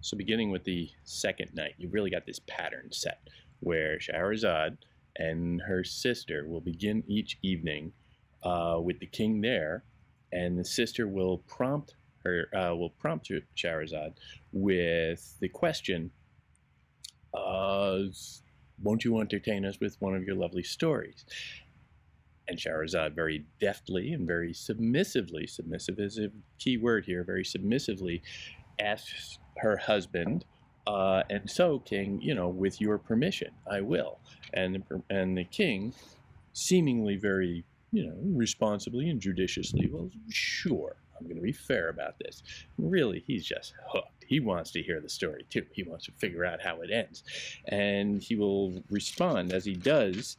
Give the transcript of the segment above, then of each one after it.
So beginning with the second night, you've really got this pattern set where Shahrazad and her sister will begin each evening with the king there, and the sister will prompt Shahrazad with the question, won't you entertain us with one of your lovely stories? And Shahrazad very deftly and very submissively, submissive is a key word here, very submissively asks her husband, and so, king, with your permission, I will. And the king, seemingly very, responsibly and judiciously, well, sure, I'm going to be fair about this. Really, he's just hooked. He wants to hear the story, too. He wants to figure out how it ends. And he will respond, as he does,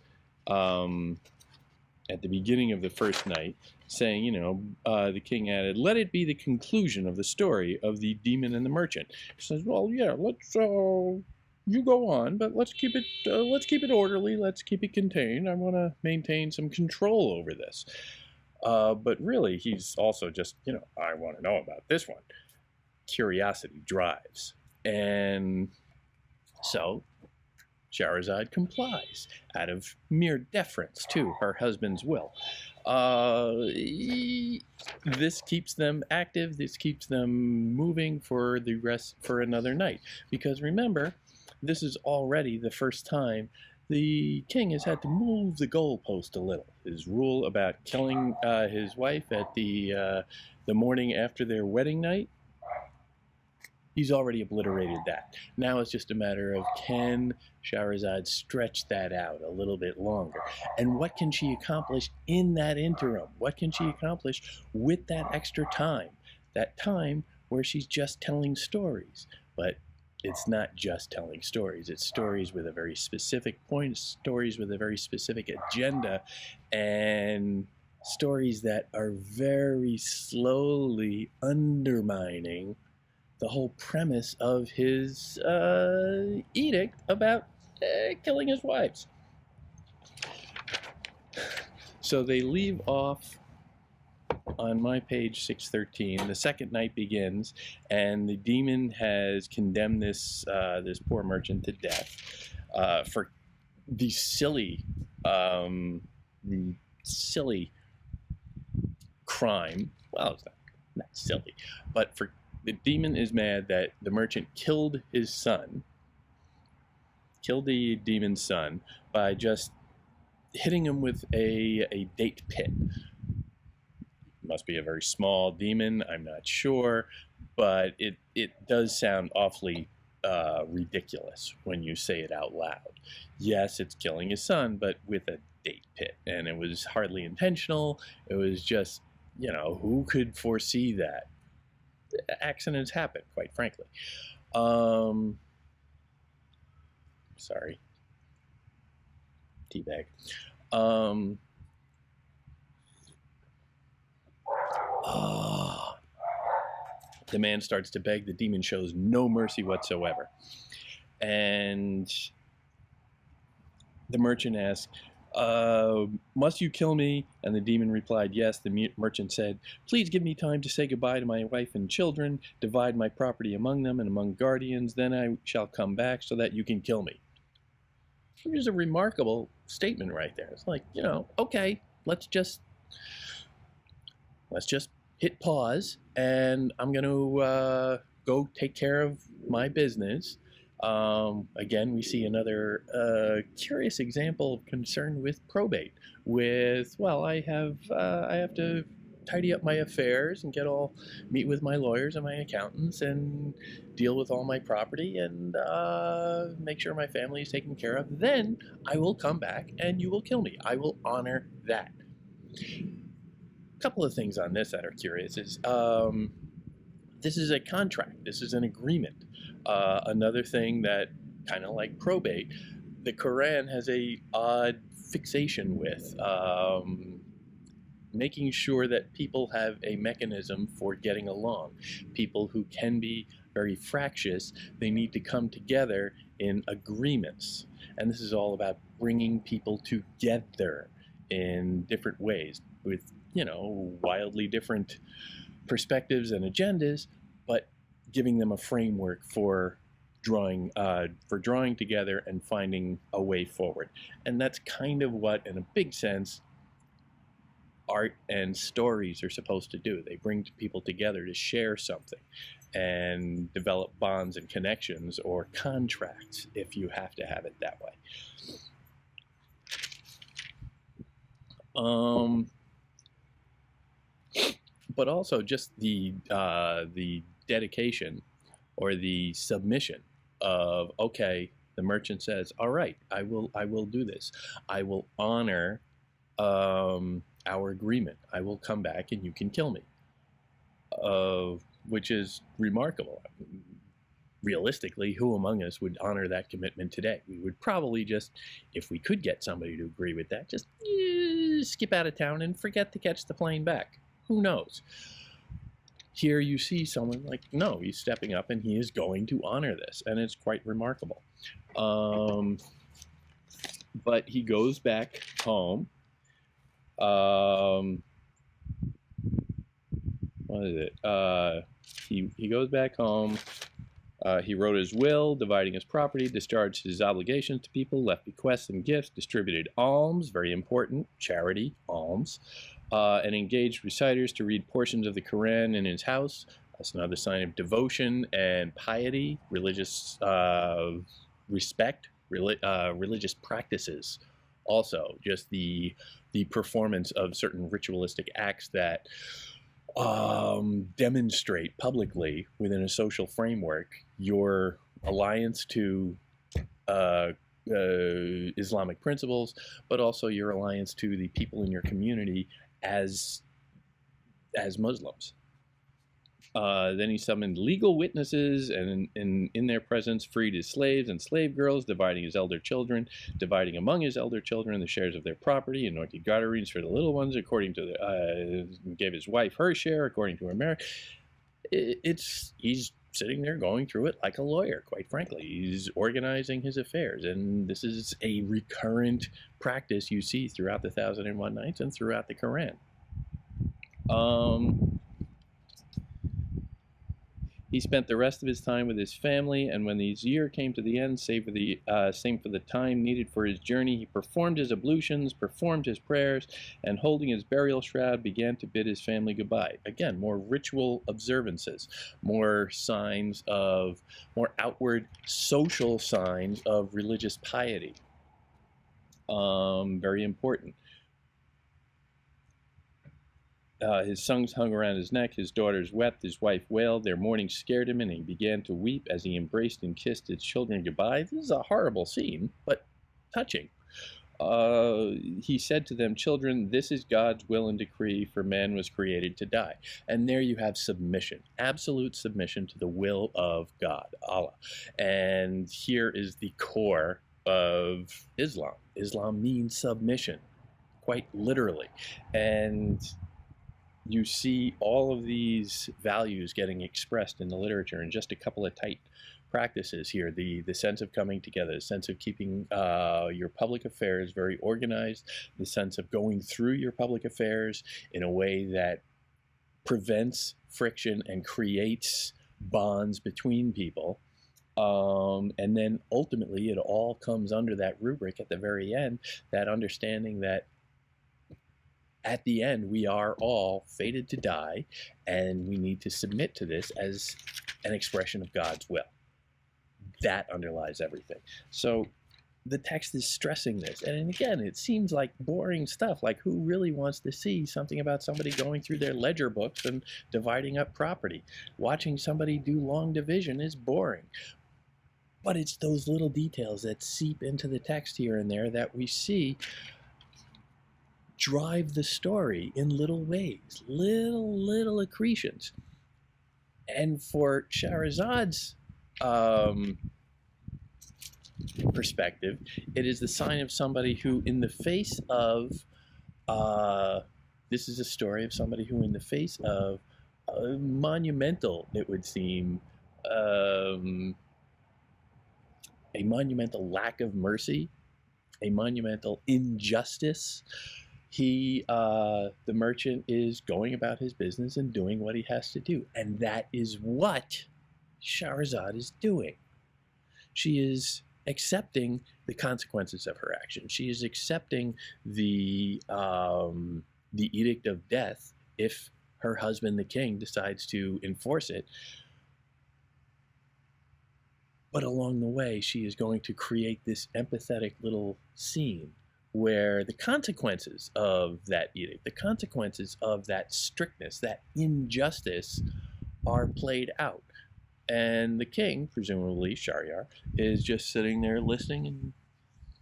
at the beginning of the first night, saying, the king added, let it be the conclusion of the story of the demon and the merchant. He says, well, yeah, let's, you go on, but let's keep it orderly, let's keep it contained. I want to maintain some control over this. But really, he's also just, I want to know about this one. Curiosity drives. And so Shahrazad complies out of mere deference to her husband's will. This keeps them active. This keeps them moving for another night. Because remember, this is already the first time the king has had to move the goalpost a little. His rule about killing his wife at the morning after their wedding night, he's already obliterated that. Now it's just a matter of, can Shahrazad stretch that out a little bit longer? And what can she accomplish in that interim? What can she accomplish with that extra time? That time where she's just telling stories. But it's not just telling stories. It's stories with a very specific point, stories with a very specific agenda, and stories that are very slowly undermining the whole premise of his edict about killing his wives. So they leave off on my page 613. The second night begins, and the demon has condemned this poor merchant to death for the silly crime. Well, it's not silly, but for the demon is mad that the merchant killed his son, killed the demon's son, by just hitting him with a date pit. Must be a very small demon, I'm not sure, but it does sound awfully ridiculous when you say it out loud. Yes, it's killing his son, but with a date pit, and it was hardly intentional. It was just, who could foresee that? Accidents happen, quite frankly. Sorry. Teabag. The man starts to beg. The demon shows no mercy whatsoever. And the merchant asks, must you kill me? And the demon replied, yes. The merchant said, please give me time to say goodbye to my wife and children, divide my property among them and among guardians, then I shall come back so that you can kill me. Here's a remarkable statement right there. It's like, okay, let's just hit pause, and I'm going to go take care of my business. Again, we see another curious example of concern with probate. I have to tidy up my affairs and meet with my lawyers and my accountants and deal with all my property and make sure my family is taken care of. Then I will come back and you will kill me. I will honor that. A couple of things on this that are curious is this is a contract. This is an agreement. Another thing that, kind of like probate, the Quran has a odd fixation with making sure that people have a mechanism for getting along. People who can be very fractious, they need to come together in agreements. And this is all about bringing people together in different ways with, wildly different perspectives and agendas, but giving them a framework for drawing together and finding a way forward. And that's kind of what, in a big sense, art and stories are supposed to do. They bring people together to share something and develop bonds and connections, or contracts, if you have to have it that way. But also just the dedication or the submission of, okay, the merchant says, all right, I will do this. I will honor our agreement. I will come back and you can kill me. Which is remarkable. Realistically, who among us would honor that commitment today? We would probably just, if we could get somebody to agree with that, just skip out of town and forget to catch the plane back. Who knows? Here you see someone like, no, he's stepping up and he is going to honor this, and it's quite remarkable. But he goes back home. What is it? He goes back home. He wrote his will, dividing his property, discharged his obligations to people, left bequests and gifts, distributed alms, very important, charity, alms, and engaged reciters to read portions of the Quran in his house. That's another sign of devotion and piety, religious respect, religious practices. Also, just the performance of certain ritualistic acts that demonstrate publicly within a social framework your alliance to Islamic principles, but also your alliance to the people in your community as Muslims. Then he summoned legal witnesses and in their presence freed his slaves and slave girls, dividing among his elder children the shares of their property, anointed garterines for the little ones, according to gave his wife her share according to her marriage. He's sitting there going through it like a lawyer, quite frankly. He's organizing his affairs, and this is a recurrent practice you see throughout the 1001 Nights and throughout the Quran. He spent the rest of his time with his family, and when his year came to the end, save for the time needed for his journey, he performed his ablutions, performed his prayers, and holding his burial shroud, began to bid his family goodbye. Again, more ritual observances, more outward social signs of religious piety. Very important. His sons hung around his neck, his daughters wept, his wife wailed, their mourning scared him, and he began to weep as he embraced and kissed his children goodbye. This is a horrible scene, but touching. He said to them, children, this is God's will and decree, for man was created to die. And there you have submission, absolute submission to the will of God, Allah. And here is the core of Islam. Islam means submission, quite literally. And you see all of these values getting expressed in the literature in just a couple of tight practices here. The sense of coming together, the sense of keeping your public affairs very organized, the sense of going through your public affairs in a way that prevents friction and creates bonds between people. And then ultimately it all comes under that rubric at the very end, that understanding that at the end, we are all fated to die, and we need to submit to this as an expression of God's will. That underlies everything. So the text is stressing this. And again, it seems like boring stuff. Like, who really wants to see something about somebody going through their ledger books and dividing up property? Watching somebody do long division is boring. But it's those little details that seep into the text here and there that we see drive the story in little ways, little accretions. And for Shahrazad's perspective, it is the sign of somebody who, in the face of, this is a story of somebody who, in the face of a monumental, it would seem, a monumental lack of mercy, a monumental injustice, the merchant is going about his business and doing what he has to do. And that is what Shahrazad is doing. She is accepting the consequences of her action. She is accepting the edict of death if her husband, the king, decides to enforce it. But along the way, she is going to create this empathetic little scene where the consequences of that edict, the consequences of that strictness, that injustice, are played out. And the king, presumably Shahryar, is just sitting there listening and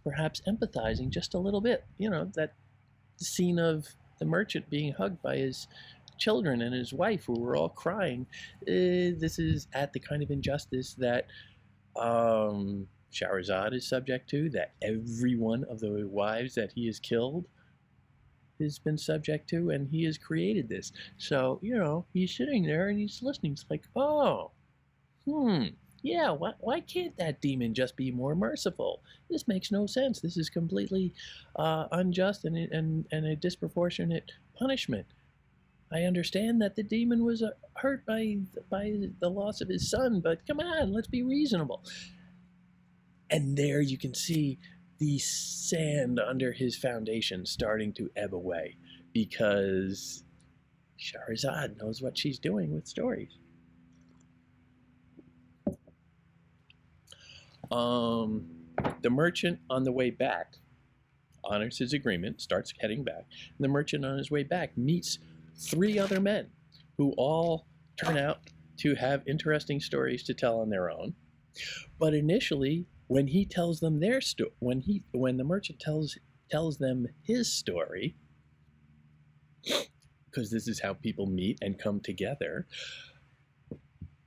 perhaps empathizing just a little bit. You know, that scene of the merchant being hugged by his children and his wife, who were all crying. This is at the kind of injustice that Shahrazad is subject to, that every one of the wives that he has killed has been subject to, and he has created this. So, you know, he's sitting there and he's listening. It's like, oh, yeah, why can't that demon just be more merciful? This makes no sense. This is completely unjust and a disproportionate punishment. I understand that the demon was hurt by the loss of his son, but come on, let's be reasonable. And there you can see the sand under his foundation starting to ebb away, because Shahrazad knows what she's doing with stories. The merchant on the way back honors his agreement, starts heading back. And the merchant on his way back meets 3 other men who all turn out to have interesting stories to tell on their own. But initially, when he tells them their story, when the merchant tells them his story, because this is how people meet and come together,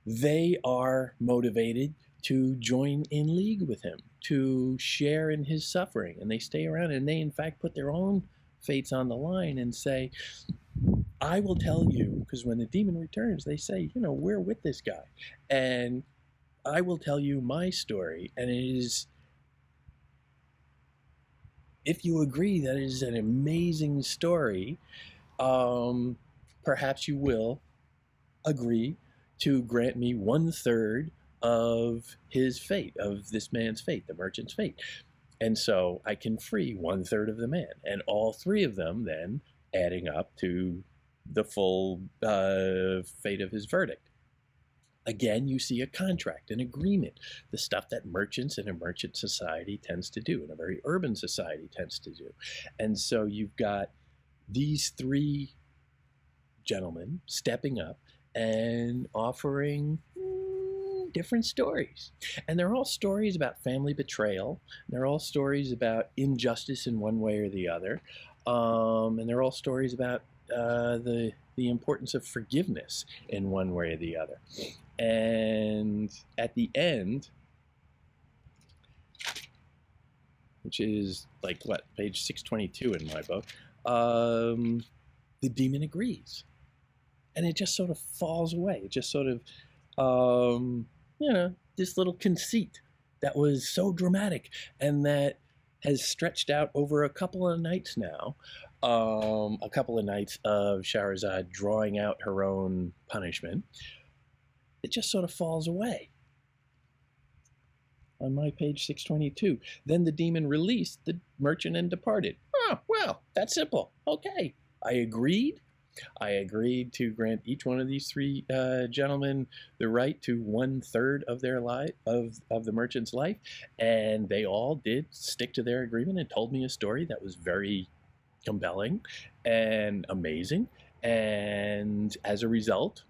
they are motivated to join in league with him, to share in his suffering, and they stay around, and they in fact put their own fates on the line and say, I will tell you, because when the demon returns, they say, you know, we're with this guy, and I will tell you my story, and it is, if you agree that it is an amazing story, perhaps you will agree to grant me 1/3 of his fate, of this man's fate, the merchant's fate. And so I can free 1/3 of the man, and all 3 of them then adding up to the full fate of his verdict. Again, you see a contract, an agreement, the stuff that merchants in a merchant society tends to do, in a very urban society tends to do. And so you've got these 3 gentlemen stepping up and offering different stories. And they're all stories about family betrayal. They're all stories about injustice in one way or the other. And they're all stories about the importance of forgiveness in one way or the other. And at the end, which is like what, page 622 in my book, the demon agrees. And it just sort of falls away. It just sort of, you know, this little conceit that was so dramatic and that has stretched out over a couple of nights now. A couple of nights of Shahrazad drawing out her own punishment. It just sort of falls away. On my page 622. Then the demon released the merchant and departed. Oh, well, that's simple. Okay, I agreed. I agreed to grant each one of these 3 gentlemen the right to 1/3 of their life, of the merchant's life, and they all did stick to their agreement and told me a story that was very compelling and amazing. And as a result,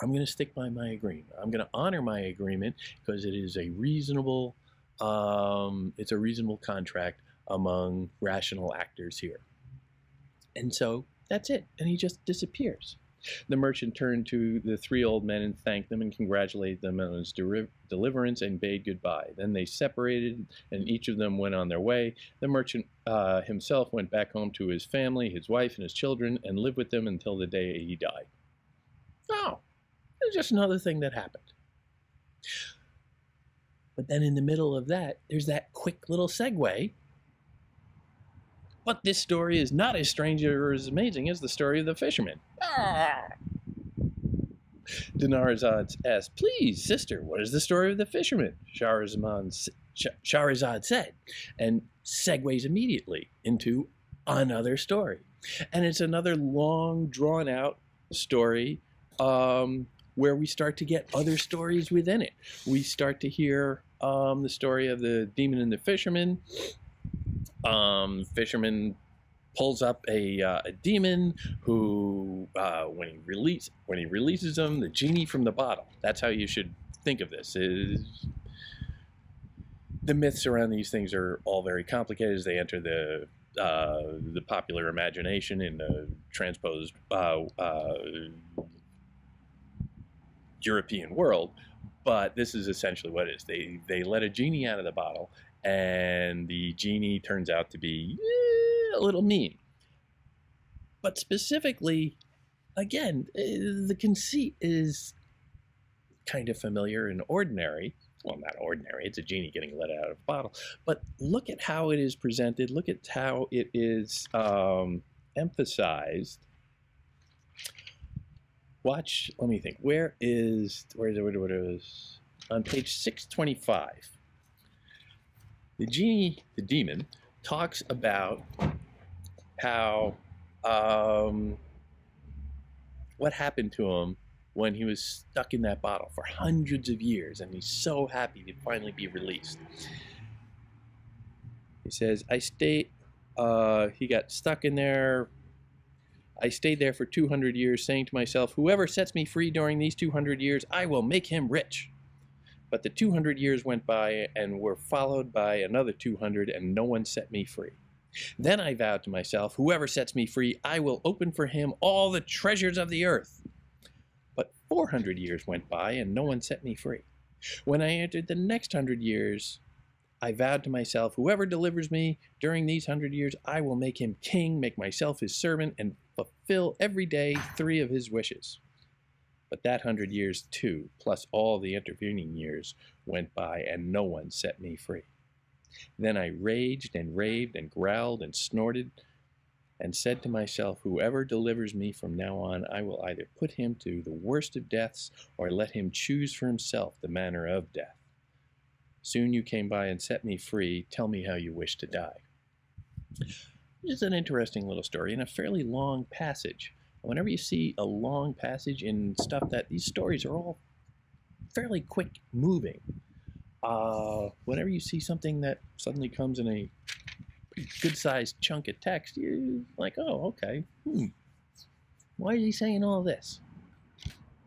I'm going to stick by my agreement. I'm going to honor my agreement because it is a reasonable, it's a reasonable contract among rational actors here. And so that's it. And he just disappears. The merchant turned to the 3 old men and thanked them and congratulated them on his deliverance and bade goodbye. Then they separated, and each of them went on their way. The merchant himself went back home to his family, his wife, and his children, and lived with them until the day he died. Oh, it's just another thing that happened. But then in the middle of that, there's that quick little segue. But this story is not as strange or as amazing as the story of the fisherman. Dinarzad asks, "Please, sister, what is the story of the fisherman?" Shahrazad said, and segues immediately into another story. And it's another long, drawn out story where we start to get other stories within it. We start to hear the story of the demon and the fisherman. Fisherman pulls up a demon who, when he releases him, the genie from the bottle. That's how you should think of this. Is the myths around these things are all very complicated as they enter the popular imagination in the transposed European world. But this is essentially what it is. They let a genie out of the bottle, and the genie turns out to be a little mean. But specifically, again, the conceit is kind of familiar and ordinary. Well, not ordinary. It's a genie getting let out of a bottle. But look at how it is presented. Look at how it is emphasized. Watch. Let me think. Where is on page 625? The genie, the demon, talks about how what happened to him when he was stuck in that bottle for hundreds of years, and he's so happy to finally be released. He says, he got stuck in there. I stayed there for 200 years, saying to myself, whoever sets me free during these 200 years, I will make him rich. But the 200 years went by and were followed by another 200, and no one set me free. Then I vowed to myself, whoever sets me free, I will open for him all the treasures of the earth. But 400 years went by and no one set me free. When I entered the next 100 years, I vowed to myself, whoever delivers me during these 100 years, I will make him king, make myself his servant, and fulfill every day 3 of his wishes. But that 100 years too, plus all the intervening years, went by and no one set me free. Then I raged and raved and growled and snorted and said to myself, whoever delivers me from now on, I will either put him to the worst of deaths or let him choose for himself the manner of death. Soon you came by and set me free. Tell me how you wish to die. It's an interesting little story and a fairly long passage. Whenever you see a long passage in stuff these stories are all fairly quick moving. Whenever you see something that suddenly comes in a good-sized chunk of text, you're like, oh, okay. Why is he saying all this?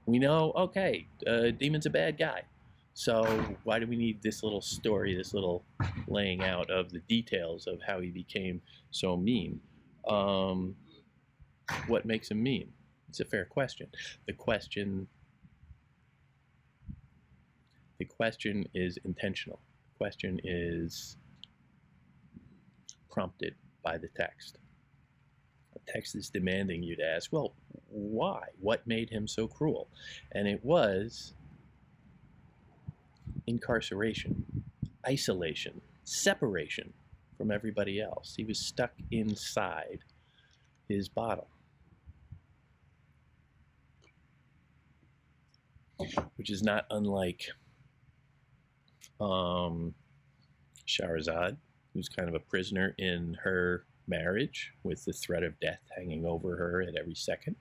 We know, okay, Demon's a bad guy. So why do we need this little story, this little laying out of the details of how he became so mean? What makes him mean? It's a fair question. The question is intentional. The question is prompted by the text. The text is demanding you to ask, well, why? What made him so cruel? And it was incarceration, isolation, separation from everybody else. He was stuck inside his bottle, which is not unlike Shahrazad, who's kind of a prisoner in her marriage with the threat of death hanging over her at every second.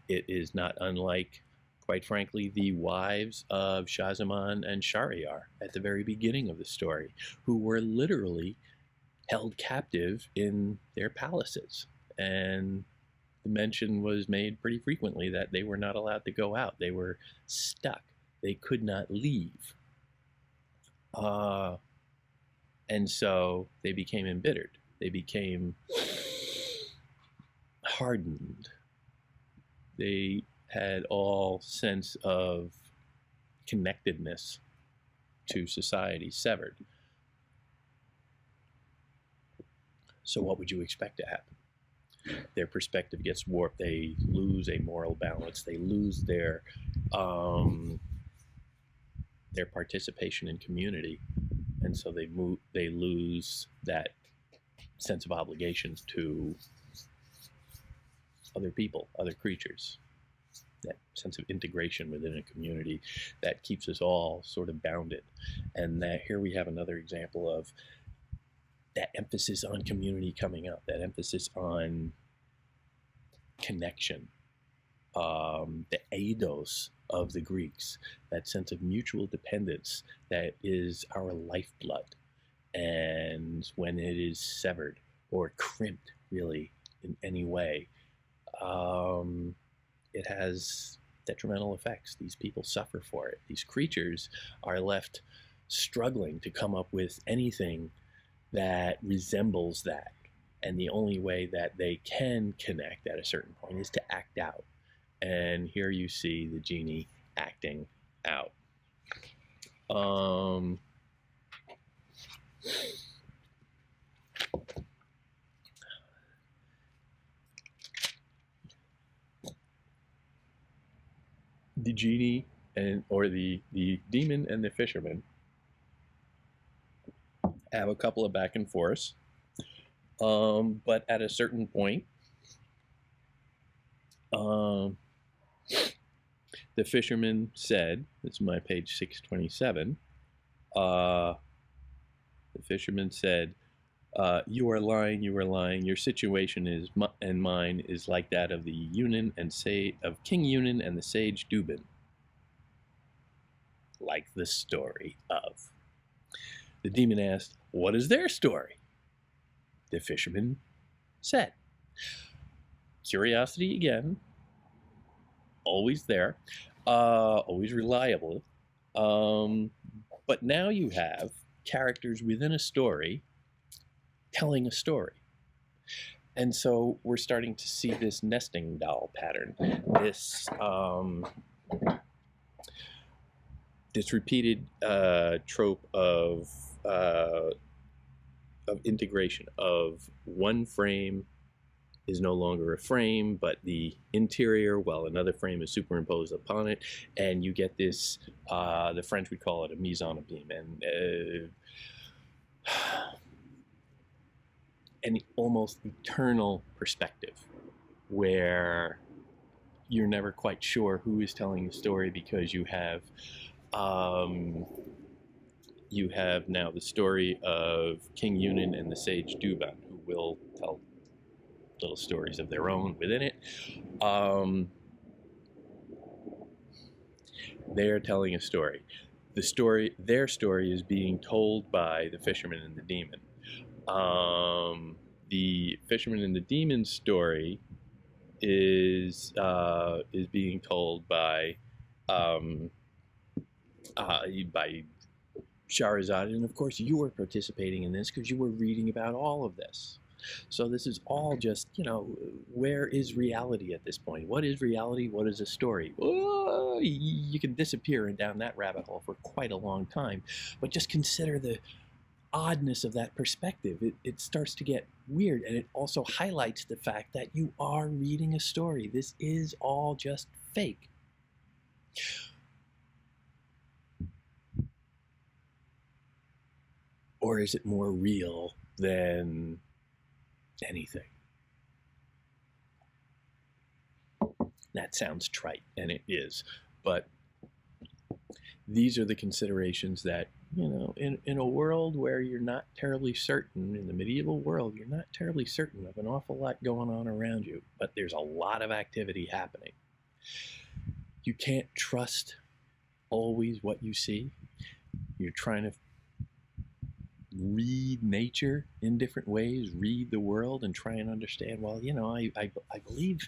It is not unlike, quite frankly, the wives of Shahzaman and Shahryar at the very beginning of the story, who were literally held captive in their palaces. And the mention was made pretty frequently that they were not allowed to go out. They were stuck. They could not leave. And so they became embittered. They became hardened. They had all sense of connectedness to society severed. So what would you expect to happen? Their perspective gets warped. They lose a moral balance. They lose their participation in community, and so they lose that sense of obligation to other people, other creatures. that sense of integration within a community that keeps us all sort of bounded. And that here we have another example of that emphasis on community coming up, that emphasis on connection, the eidos of the Greeks, that sense of mutual dependence that is our lifeblood. And when it is severed or crimped, really, in any way, it has detrimental effects. These people suffer for it. These creatures are left struggling to come up with anything that resembles that. And the only way that they can connect at a certain point is to act out. And here you see the genie acting out. The genie or the demon and the fisherman have a couple of back and forths, but at a certain point, the fisherman said, this is my page 627, the fisherman said, you are lying, your situation is and mine is like that of the Yunan and of King Yunan and the sage Dubin, like the story of. The demon asked, what is their story? The fisherman said. Curiosity again, always there, always reliable, but now you have characters within a story telling a story. And so we're starting to see this nesting doll pattern, this repeated trope of integration of one frame is no longer a frame, but the interior, while another frame is superimposed upon it, and you get this, the French would call it a mise en abîme, and an almost eternal perspective where you're never quite sure who is telling the story, because you have now the story of King Yunan and the sage Duban, who will tell little stories of their own within it. They're telling a story. Their story is being told by the fisherman and the demon. The fisherman and the demon's story is being told by Shahrazad, and of course you were participating in this because you were reading about all of this. So this is all just, where is reality at this point? What is reality? What is a story? Oh, you can disappear down that rabbit hole for quite a long time, but just consider the oddness of that perspective. It starts to get weird, and it also highlights the fact that you are reading a story. This is all just fake. Or is it more real than anything? That sounds trite, and it is, but these are the considerations that, in a world where you're not terribly certain, in the medieval world, you're not terribly certain of an awful lot going on around you, but there's a lot of activity happening. You can't trust always what you see. You're trying to read nature in different ways, read the world, and try and understand, well, I believe,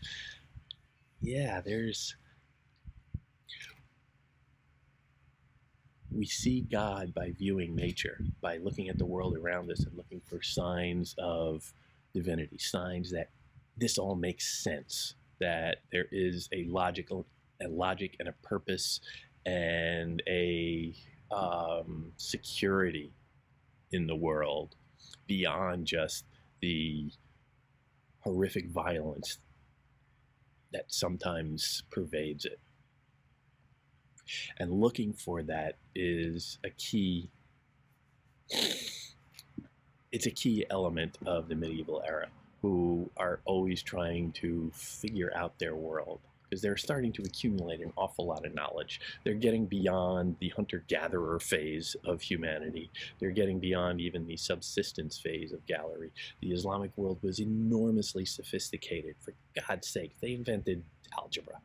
we see God by viewing nature, by looking at the world around us and looking for signs of divinity, signs that this all makes sense, that there is a logic and a purpose and a security in the world beyond just the horrific violence that sometimes pervades it. And looking for that is a key, it's a key element of the medieval era, who are always trying to figure out their world. because they're starting to accumulate an awful lot of knowledge. They're getting beyond the hunter-gatherer phase of humanity. They're getting beyond even the subsistence phase of Gallery. The Islamic world was enormously sophisticated. For God's sake, they invented algebra.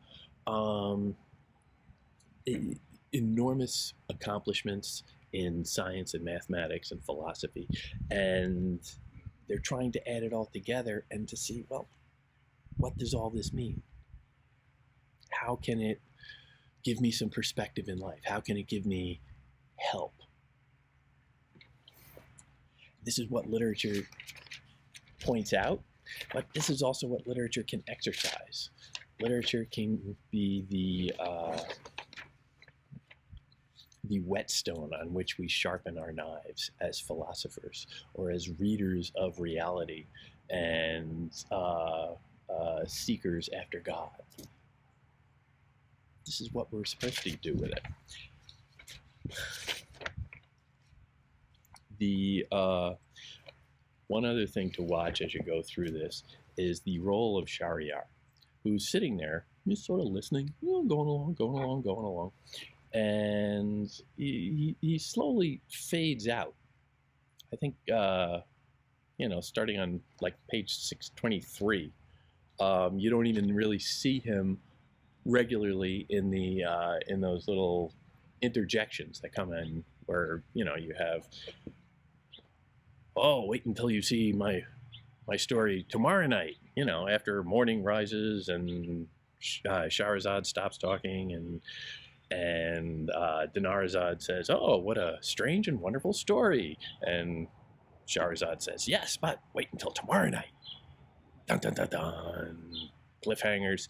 Enormous accomplishments in science and mathematics and philosophy. And they're trying to add it all together and to see, well, what does all this mean? How can it give me some perspective in life? How can it give me help? This is what literature points out, but this is also what literature can exercise. Literature can be the whetstone on which we sharpen our knives as philosophers or as readers of reality and seekers after God. This is what we're supposed to do with it. The one other thing to watch as you go through this is the role of Shahryar, who's sitting there, just sort of listening, going along. And he slowly fades out. I think, starting on like page 623, you don't even really see him regularly in the in those little interjections that come in where you have, oh, wait until you see my story tomorrow night, after morning rises and Shahrazad stops talking and Dinarazad says, oh, what a strange and wonderful story. And Shahrazad says, yes, but wait until tomorrow night. Dun, dun, dun, dun. Cliffhangers.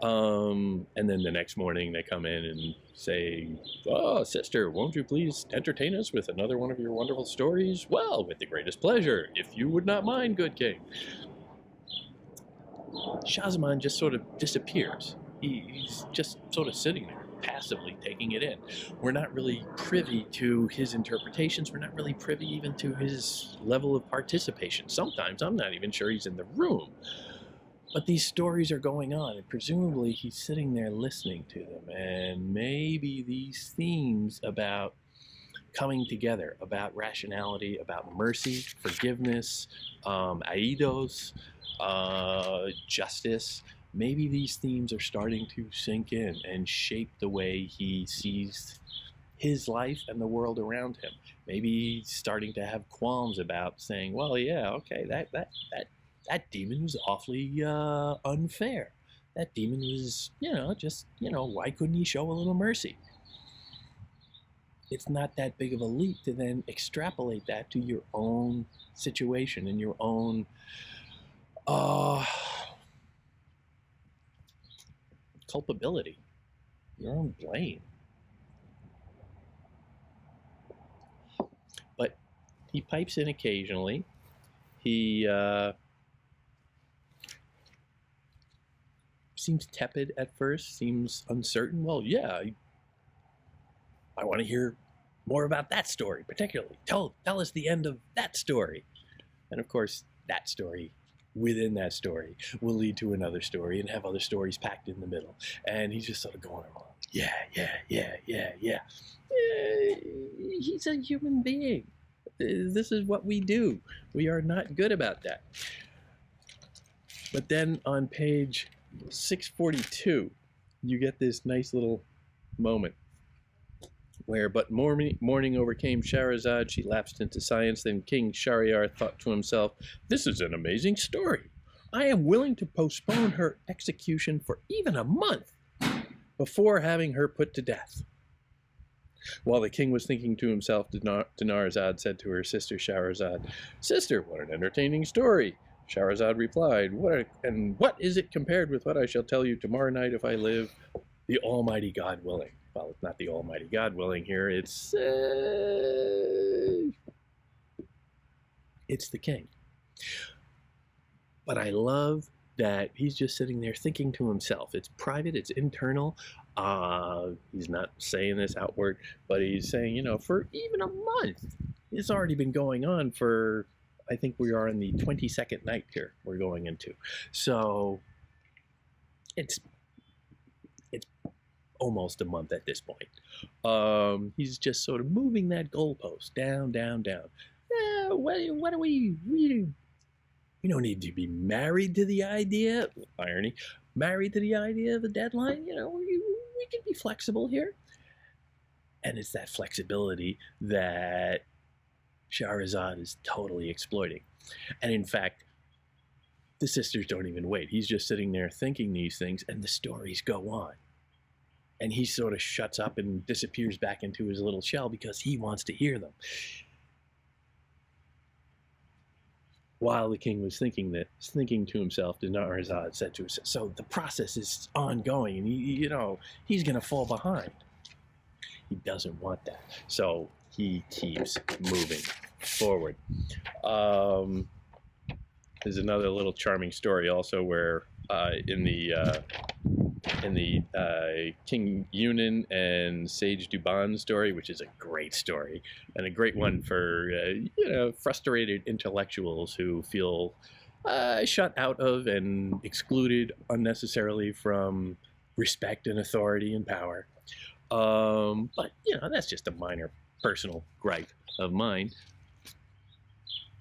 And then the next morning they come in and say, oh, sister, won't you please entertain us with another one of your wonderful stories? Well, with the greatest pleasure, if you would not mind, good king. Shahzaman just sort of disappears. He's just sort of sitting there, passively taking it in. We're not really privy to his interpretations. We're not really privy even to his level of participation. Sometimes I'm not even sure he's in the room. But these stories are going on, and presumably he's sitting there listening to them. And maybe these themes about coming together, about rationality, about mercy, forgiveness, aidos, justice, maybe these themes are starting to sink in and shape the way he sees his life and the world around him. Maybe he's starting to have qualms about saying, well, yeah, okay, that demon was awfully unfair. That demon was, why couldn't he show a little mercy? It's not that big of a leap to then extrapolate that to your own situation and your own culpability, your own blame. But he pipes in occasionally. He seems tepid at first, seems uncertain. Well, yeah, I want to hear more about that story, particularly. Tell us the end of that story. And of course, that story within that story will lead to another story and have other stories packed in the middle. And he's just sort of going along. Yeah. He's a human being. This is what we do. We are not good about that. But then on page 642, you get this nice little moment where, but morning overcame Shahrazad. She lapsed into science. Then King Shahryar thought to himself, this is an amazing story. I am willing to postpone her execution for even a month before having her put to death. While the king was thinking to himself, Dinarazad said to her sister Shahrazad, sister, what an entertaining story. Shahrazad replied, what is it compared with what I shall tell you tomorrow night if I live, the Almighty God willing? Well, it's not the Almighty God willing here, it's the king. But I love that he's just sitting there thinking to himself. It's private, it's internal. He's not saying this outward, but he's saying, for even a month. It's already been going on for, I think we are in the 22nd night here we're going into. So it's almost a month at this point. He's just sort of moving that goalpost down, down, down. What do we don't need to be married to the idea, irony, married to the idea of a deadline. We can be flexible here. And it's that flexibility that Shahrazad is totally exploiting. And in fact, the sisters don't even wait. He's just sitting there thinking these things, and the stories go on. And he sort of shuts up and disappears back into his little shell because he wants to hear them. While the king was thinking to himself, Shahrazad said to himself, so the process is ongoing, and he's going to fall behind. He doesn't want that. So he keeps moving forward. There's another little charming story also where in the King Yunan and Sage Duban story, which is a great story and a great one for frustrated intellectuals who feel shut out of and excluded unnecessarily from respect and authority and power. But that's just a minor personal gripe of mine.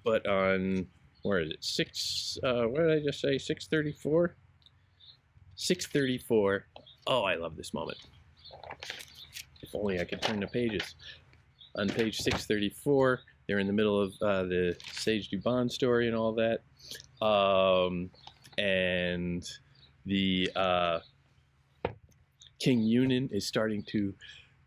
But on, where is it? What did I just say? 634? 634. Oh, I love this moment. If only I could turn the pages. On page 634, they're in the middle of the Sage Duban story and all that. And the King Yunan is starting to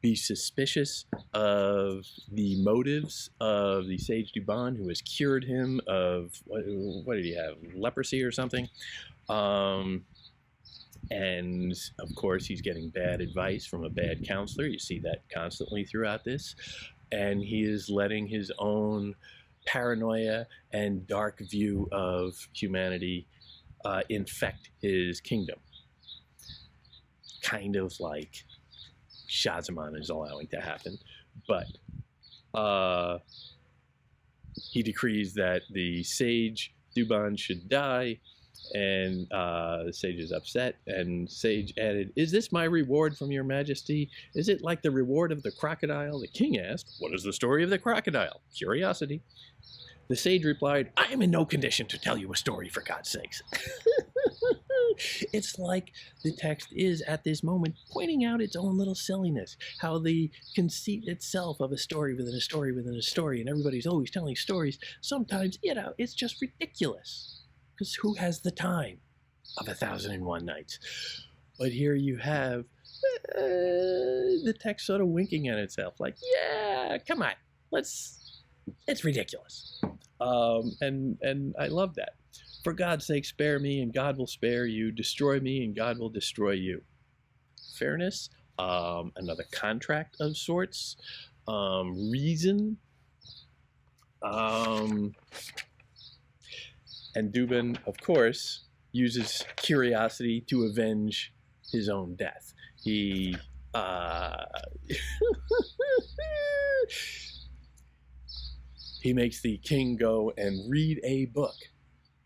be suspicious of the motives of the Sage Duban, who has cured him of, what did he have, leprosy or something? And of course, he's getting bad advice from a bad counselor. You see that constantly throughout this. And he is letting his own paranoia and dark view of humanity infect his kingdom. Kind of like Shahzaman is allowing to happen. But he decrees that the Sage Duban should die. And the sage is upset, and Sage added, "Is this my reward from your majesty? Is it like the reward of the crocodile?" The king asked, "What is the story of the crocodile?" Curiosity. The sage replied, "I am in no condition to tell you a story, for God's sakes." It's like the text is, at this moment, pointing out its own little silliness, how the conceit itself of a story within a story within a story, and everybody's always telling stories, sometimes, it's just ridiculous. Because who has the time of 1001 Nights? But here you have the text sort of winking at itself, like, yeah, come on, it's ridiculous. And I love that. For God's sake, spare me, and God will spare you. Destroy me, and God will destroy you. Fairness, another contract of sorts, reason, and Dubin, of course, uses curiosity to avenge his own death. He he makes the king go and read a book.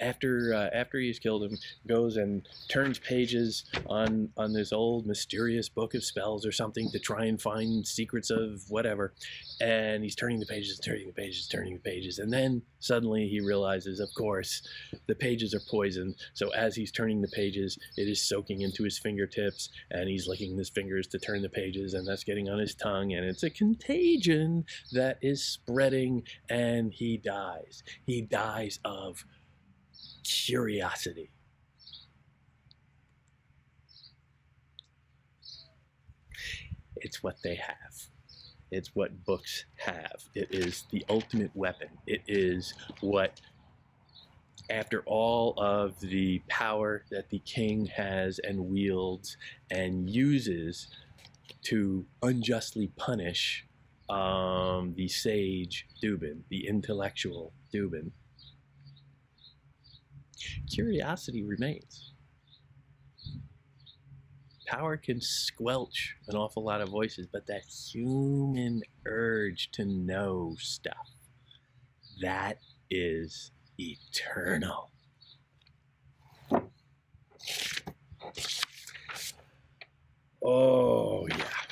After he's killed him, goes and turns pages on this old mysterious book of spells or something to try and find secrets of whatever. And he's turning the pages, turning the pages, turning the pages. And then suddenly he realizes, of course, the pages are poisoned. So as he's turning the pages, it is soaking into his fingertips, and he's licking his fingers to turn the pages, and that's getting on his tongue. And it's a contagion that is spreading, and he dies. He dies of curiosity. It's what they have. It's what books have. It is the ultimate weapon. It is what, after all of the power that the king has and wields and uses to unjustly punish the sage Dubin, the intellectual Dubin, curiosity remains. Power can squelch an awful lot of voices, but that human urge to know stuff, that is eternal. Oh, yeah.